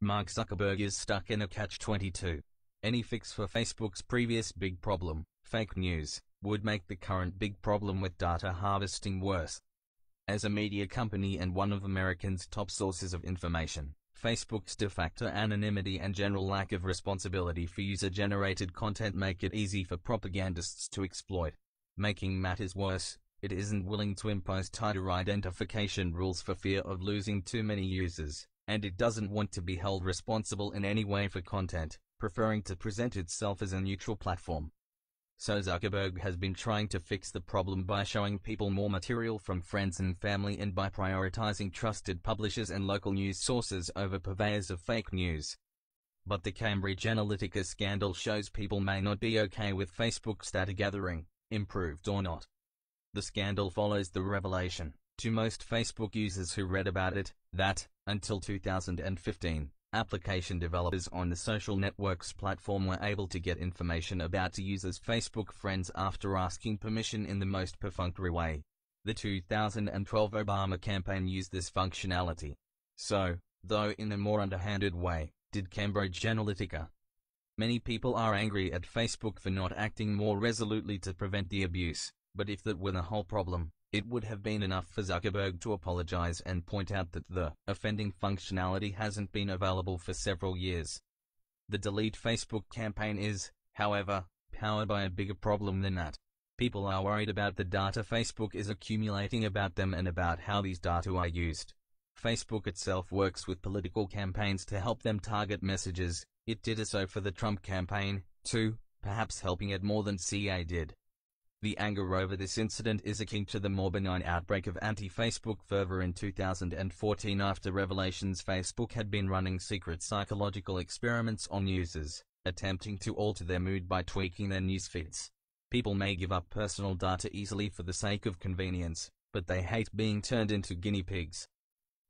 Mark Zuckerberg is stuck in a catch-22. Any fix for Facebook's previous big problem, fake news, would make the current big problem with data harvesting worse. As a media company and one of Americans' top sources of information, Facebook's de facto anonymity and general lack of responsibility for user-generated content make it easy for propagandists to exploit. Making matters worse, it isn't willing to impose tighter identification rules for fear of losing too many users, and it doesn't want to be held responsible in any way for content, preferring to present itself as a neutral platform. So Zuckerberg has been trying to fix the problem by showing people more material from friends and family and by prioritizing trusted publishers and local news sources over purveyors of fake news. But the Cambridge Analytica scandal shows people may not be okay with Facebook's data gathering, improved or not. The scandal follows the revelation, to most Facebook users who read about it, that, until 2015, application developers on the social networks platform were able to get information about a user's Facebook friends after asking permission in the most perfunctory way. The 2012 Obama campaign used this functionality. So, though in a more underhanded way, did Cambridge Analytica. Many people are angry at Facebook for not acting more resolutely to prevent the abuse, but if that were the whole problem, it would have been enough for Zuckerberg to apologize and point out that the offending functionality hasn't been available for several years. The Delete Facebook campaign is, however, powered by a bigger problem than that. People are worried about the data Facebook is accumulating about them and about how these data are used. Facebook itself works with political campaigns to help them target messages. It did so for the Trump campaign, too, perhaps helping it more than CA did. The anger over this incident is akin to the more benign outbreak of anti-Facebook fervor in 2014 after revelations Facebook had been running secret psychological experiments on users, attempting to alter their mood by tweaking their news feeds. People may give up personal data easily for the sake of convenience, but they hate being turned into guinea pigs.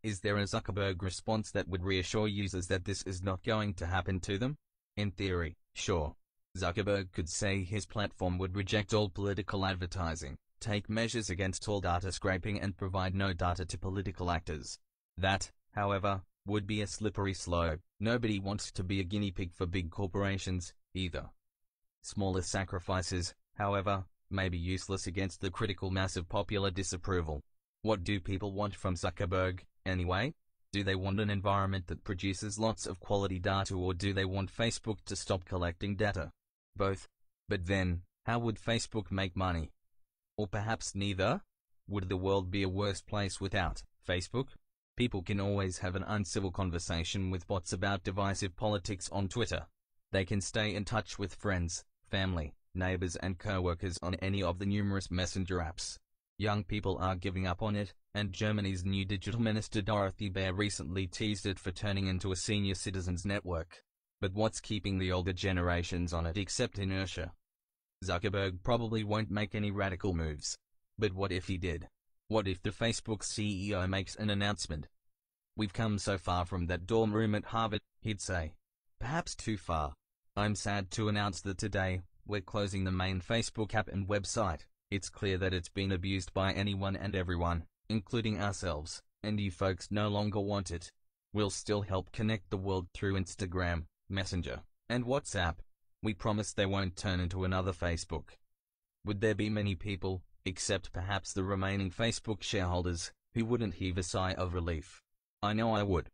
Is there a Zuckerberg response that would reassure users that this is not going to happen to them? In theory, sure. Zuckerberg could say his platform would reject all political advertising, take measures against all data scraping and provide no data to political actors. That, however, would be a slippery slope. Nobody wants to be a guinea pig for big corporations, either. Smaller sacrifices, however, may be useless against the critical mass of popular disapproval. What do people want from Zuckerberg, anyway? Do they want an environment that produces lots of quality data, or do they want Facebook to stop collecting data? Both. But then, how would Facebook make money? Or perhaps neither? Would the world be a worse place without Facebook? People can always have an uncivil conversation with bots about divisive politics on Twitter. They can stay in touch with friends, family, neighbors and co-workers on any of the numerous messenger apps. Young people are giving up on it, and Germany's new digital minister Dorothy Baer recently teased it for turning into a senior citizens network. But what's keeping the older generations on it except inertia? Zuckerberg probably won't make any radical moves. But what if he did? What if the Facebook CEO makes an announcement? We've come so far from that dorm room at Harvard, he'd say. Perhaps too far. I'm sad to announce that today, we're closing the main Facebook app and website. It's clear that it's been abused by anyone and everyone, including ourselves, and you folks no longer want it. We'll still help connect the world through Instagram, Messenger, and WhatsApp. We promise they won't turn into another Facebook. Would there be many people, except perhaps the remaining Facebook shareholders, who wouldn't heave a sigh of relief? I know I would.